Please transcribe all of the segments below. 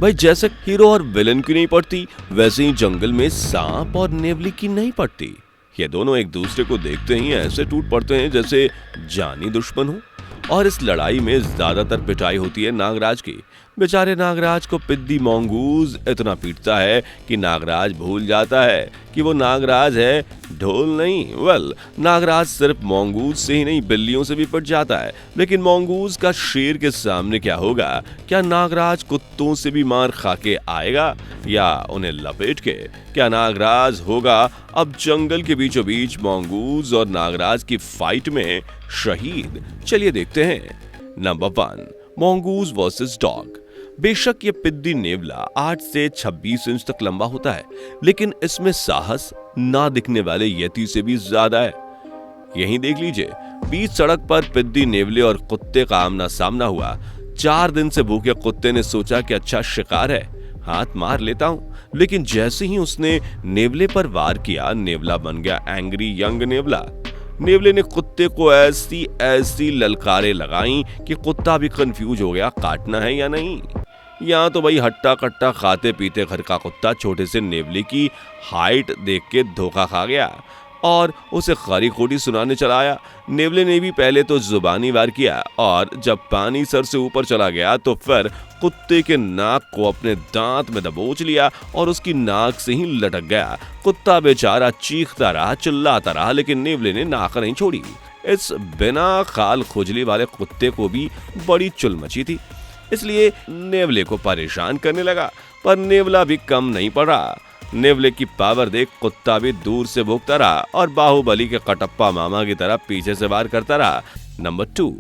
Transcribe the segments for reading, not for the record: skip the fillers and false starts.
भाई जैसे हीरो और विलन की नहीं पड़ती, वैसे ही जंगल में सांप और नेवले की नहीं पड़ती। ये दोनों एक दूसरे को देखते ही ऐसे टूट पड़ते हैं जैसे जानी दुश्मन हो। और इस लड़ाई में ज्यादातर पिटाई होती है नागराज की। बेचारे नागराज को पिद्दी मोंगूज इतना पीटता है कि नागराज भूल जाता है कि वो नागराज है, ढोल नहीं। नागराज सिर्फ मोंगूज से ही नहीं, बिल्लियों से भी पिट जाता है। लेकिन मोंगूज का शेर के सामने क्या होगा? क्या नागराज कुत्तों से भी मार खा के आएगा या उन्हें लपेट के? क्या नागराज होगा अब जंगल के बीचों बीच मोंगूज और नागराज की फाइट में शहीद? चलिए देखते हैं। Number 1, mongoose versus dog. बेशक ये पिद्दी नेवला 8 से 26 इंच तक लंबा होता है, लेकिन इसमें साहस ना दिखने वाले यति से भी ज्यादा है। यहीं देख लीजिए, बीच सड़क पर पिद्दी नेवले और कुत्ते का आमना सामना हुआ। 4 दिन से भूखे कुत्ते ने सोचा कि अच्छा शिकार है, हाथ मार लेता हूं। लेकिन जैसे ही उसने नेवले पर वार किया, नेवला बन गया एंग्री यंग नेवला। नेवले ने कुत्ते को ऐसी ऐसी ललकारें लगाई कि कुत्ता भी कंफ्यूज हो गया, काटना है या नहीं। यहाँ तो भाई हट्टा कट्टा खाते पीते घर का कुत्ता छोटे से नेवले की हाइट देख के धोखा खा गया और उसे खरी खोटी सुनाने चला आया। नेवले ने भी पहले तो जुबानी वार किया और जब पानी सर से ऊपर चला गया तो फिर कुत्ते के नाक को अपने दांत में दबोच लिया और उसकी नाक से ही लटक गया। कुत्ता बेचारा चीखता रहा, चिल्लाता रहा, लेकिन नेवले ने नाक नहीं छोड़ी। इस बिना खाल खुजली वाले कुत्ते को भी बड़ी चुल मची थी, इसलिए नेवले को परेशान करने लगा। पर नेवला भी कम नहीं पड़ा। नेवले की पावर देख कुत्ता भी दूर से भौंकता रहा और बाहुबली के कटप्पा मामा की तरह पीछे से वार करता रहा। Number 2,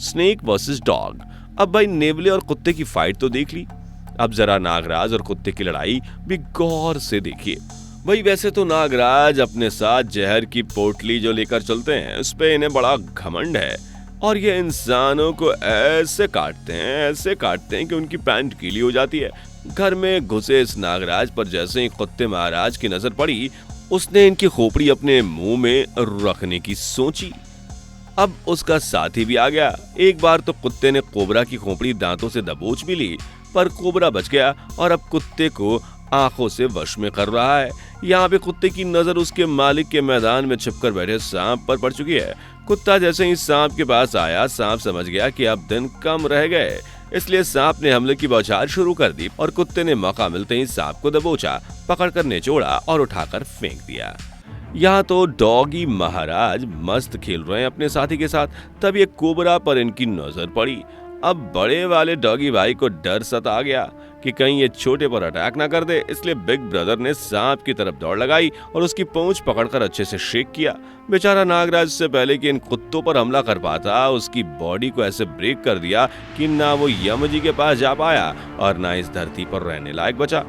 snake versus dog. अब भाई नेवले और कुत्ते की फाइट तो देख ली, अब जरा नागराज और कुत्ते की लड़ाई भी गौर से देखिए। भाई वैसे तो नागराज अपने साथ जहर की पोटली जो लेकर चलते हैं, उस पे इन्हें बड़ा घमंड है और ये इंसानों को ऐसे काटते हैं कि उनकी पैंट गीली हो जाती है। घर में घुसे इस नागराज पर जैसे ही कुत्ते महाराज की नजर पड़ी, उसने इनकी खोपड़ी अपने मुंह में रखने की सोची। अब उसका साथी भी आ गया। एक बार तो कुत्ते ने कोबरा की खोपड़ी दांतों से दबोच भी ली, पर कोबरा बच गया और अब कुत्ते को आंखों से वश में कर रहा है। यहाँ पे कुत्ते की नजर उसके मालिक के मैदान में छिपकर बैठे सांप पर पड़ चुकी है। कुत्ता जैसे ही सांप के पास आया, सांप समझ गया कि अब दिन कम रह गए, इसलिए सांप ने हमले की बौछार शुरू कर दी और कुत्ते ने मौका मिलते ही सांप को दबोचा, पकड़कर निचोड़ा और उठाकर फेंक दिया। यहाँ तो डॉगी महाराज मस्त खेल रहे हैं अपने साथी के साथ, तब ये कोबरा पर इनकी नजर पड़ी। अब बड़े वाले डॉगी भाई को डर सता गया कि कहीं ये छोटे पर अटैक ना कर दे, इसलिए बिग ब्रदर ने सांप की तरफ दौड़ लगाई और उसकी पूंछ पकड़कर अच्छे से शेक किया। बेचारा नागराज से पहले कि इन कुत्तों पर हमला कर पाता, उसकी बॉडी को ऐसे ब्रेक कर दिया कि ना वो यम जी के पास जा पाया और ना इस धरती पर रहने लायक बचा।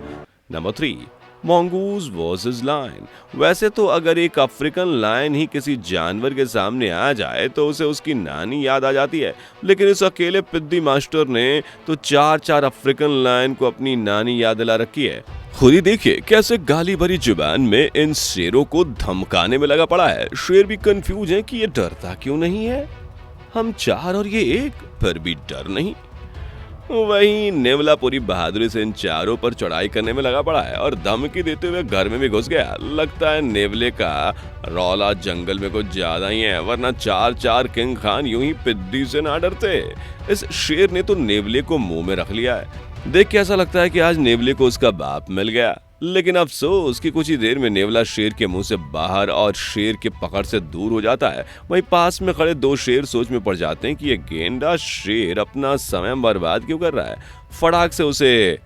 Number 3, mongoose versus lion. वैसे तो अगर एक अफ्रीकन लायन ही किसी जानवर के सामने आ जाए तो उसे उसकी नानी याद आ जाती है, लेकिन इस अकेले पिद्दी मास्टर ने तो 4 अफ्रीकन लायन को अपनी नानी याद दिला रखी है। खुद ही देखिए कैसे गाली भरी जुबान में इन शेरों को धमकाने में लगा पड़ा है। शेर भी कंफ्यूज है कि ये डरता क्यों नहीं है। हम 4 और ये 1, फिर भी डर नहीं। वहीं नेवला पूरी बहादुरी से इन चारों पर चढ़ाई करने में लगा पड़ा है और धमकी देते हुए घर में भी घुस गया। लगता है नेवले का रौला जंगल में कुछ ज्यादा ही है, वरना 4 किंग खान यूं ही पिद्दी से ना डरते। इस शेर ने तो नेवले को मुंह में रख लिया है। देख के ऐसा लगता है कि आज नेवले को उसका बाप मिल गया, लेकिन अफसोस कि कुछ ही देर में नेवला शेर के मुंह से बाहर और शेर के पकड़ से दूर हो जाता है। वहीं पास में खड़े 2 शेर सोच में पड़ जाते हैं कि ये गेंडा शेर अपना समय बर्बाद क्यों कर रहा है, फटाक से उसे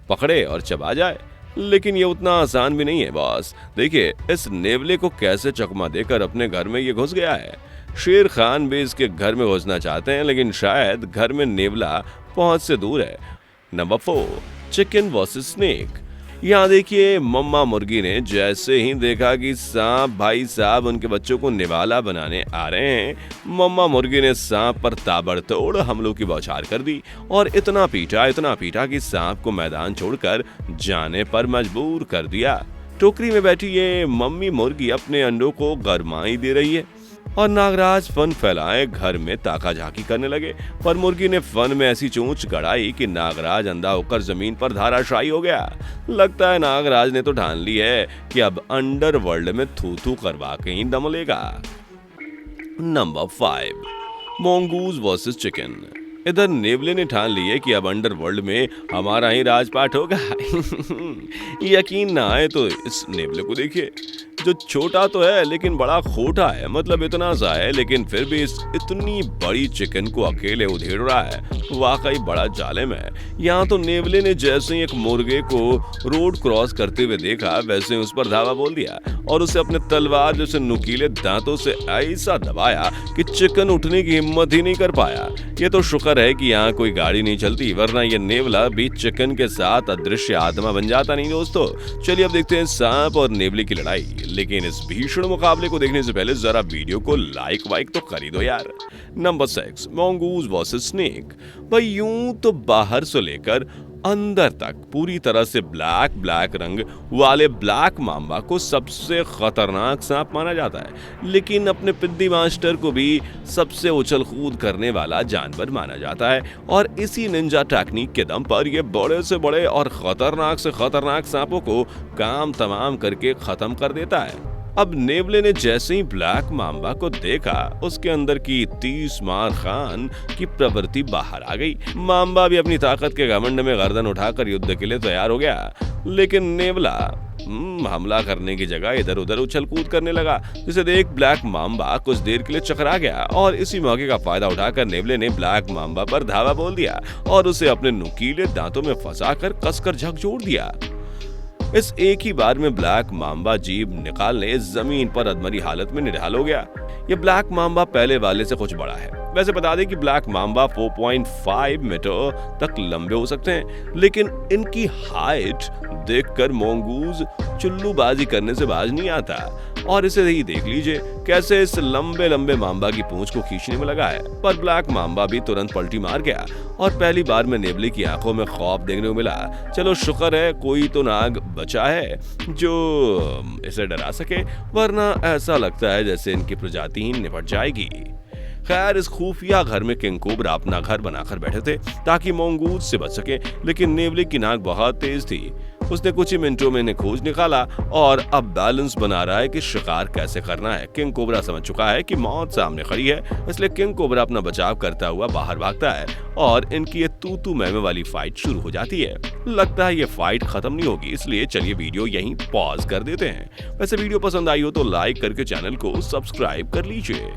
पकड़े और चबा जाए। लेकिन ये उतना आसान भी नहीं है बॉस। देखिए इस नेवले को कैसे चकमा देकर अपने घर में ये घुस गया है। शेर खान भी इसके घर में घुसना चाहते हैं, लेकिन शायद घर में नेवला पहुंच से दूर है। Number 4, chicken versus snake. यहाँ देखिए मम्मा मुर्गी ने जैसे ही देखा कि सांप भाई साहब उनके बच्चों को निवाला बनाने आ रहे हैं, मम्मा मुर्गी ने सांप पर ताबड़तोड़ हमलों की बौछार कर दी और इतना पीटा कि सांप को मैदान छोड़कर जाने पर मजबूर कर दिया। टोकरी में बैठी ये मम्मी मुर्गी अपने अंडों को गरमाई दे रही है और नागराज फन फैलाए घर में ताका झाकी करने लगे। पर मुर्गी ने फन में ऐसी चोंच गड़ाई कि नागराज अंधा होकर जमीन पर धाराशायी हो गया। लगता है नागराज ने तो ठान ली है कि अब अंडरवर्ल्ड में थू थू करवा के ही दम लेगा। Number 5, mongoose versus chicken. इधर नेवले ने ठान ली है कि अब अंडरवर्ल्ड में हमारा ही राजपाट होगा। यकीन ना आए तो इस नेवले को देखिए, जो छोटा तो है लेकिन बड़ा खोटा है। मतलब इतना सा है लेकिन फिर भी इस इतनी बड़ी चिकन को अकेले उधेड़ रहा है। वाकई बड़ा जालिम है। यहाँ तो नेवले ने जैसे ही एक मुर्गे को रोड क्रॉस करते हुए देखा वैसे उस पर धावा बोल दिया और उसे अपने तलवार जैसे नुकीले दांतों से ऐसा दबाया कि चिकन उठने की हिम्मत ही नहीं कर पाया। ये तो शुक्र है कि यहाँ कोई गाड़ी नहीं चलती, वरना ये नेवला भी चिकन के साथ अदृश्य आत्मा बन जाता। नहीं दोस्तों, चलिए अब देखते हैं सांप और नेवले की लड़ाई। लेकिन इस भीषण मुकाबले को देखने से पहले जरा वीडियो को लाइक वाइक तो कर ही दो यार। Number 6, mongoose versus snake. भाई यूं तो बाहर से लेकर अंदर तक पूरी तरह से ब्लैक रंग वाले ब्लैक मांबा को सबसे खतरनाक सांप माना जाता है, लेकिन अपने पिद्दी मास्टर को भी सबसे उछल कूद करने वाला जानवर माना जाता है। और इसी निंजा टेक्निक के दम पर ये बड़े से बड़े और खतरनाक से खतरनाक सांपों को काम तमाम करके खत्म कर देता है। अब नेवले ने जैसे ही ब्लैक मांबा को देखा, उसके अंदर की 30 मार खान की प्रवृत्ति बाहर आ गई। मांबा भी अपनी ताकत के घमंड में गर्दन उठाकर युद्ध के लिए तैयार हो गया, लेकिन नेवला हमला करने की जगह इधर उधर उछल कूद करने लगा, जिसे देख ब्लैक मांबा कुछ देर के लिए चकरा गया और इसी मौके का फायदा उठाकर नेवले ने ब्लैक मांबा पर धावा बोल दिया और उसे अपने नुकीले दांतों में फंसाकर कसकर झकझोर दिया। इस एक ही बार में ब्लैक मांबा जीभ निकालने जमीन पर अधमरी हालत में निढाल हो गया। ये ब्लैक मांबा पहले वाले से कुछ बड़ा है। वैसे बता दें कि ब्लैक मांबा 4.5 मीटर तक लंबे हो सकते हैं, लेकिन इनकी हाइट देखकर मोंगूज चुल्लूबाजी करने से बाज नहीं आता। और इसे ही देख लीजिए कैसे इस लंबे लंबे मांबा की पूंछ को खींचने में लगा है। पर ब्लैक मांबा भी तुरंत पलटी मार गया और पहली बार में नेवले की आंखों में खौफ देखने को मिला। चलो शुक्र है कोई तो नाग बचा है जो इसे डरा सके, वरना ऐसा लगता है जैसे इनकी प्रजाति ही निपट जाएगी। खैर, इस खुफिया घर में किंग कोबरा अपना घर बनाकर बैठे थे ताकि मोंगूज से बच सके, लेकिन नेवले की नाक बहुत तेज थी। उसने कुछ ही मिनटों में इन्हें खोज निकाला और अब बैलेंस बना रहा है कि शिकार कैसे करना है। किंग कोबरा समझ चुका है कि मौत सामने खड़ी है, इसलिए किंग कोबरा अपना बचाव करता हुआ बाहर भागता है और इनकी ये तू मैमे वाली फाइट शुरू हो जाती है। लगता है ये फाइट खत्म नहीं होगी, इसलिए चलिए वीडियो यहीं पॉज कर देते हैं। वैसे वीडियो पसंद आई हो तो लाइक करके चैनल को सब्सक्राइब कर लीजिए।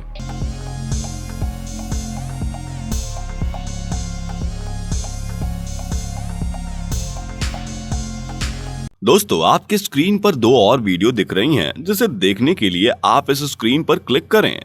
दोस्तों, आपके स्क्रीन पर 2 और वीडियो दिख रही हैं, जिसे देखने के लिए आप इस स्क्रीन पर क्लिक करें।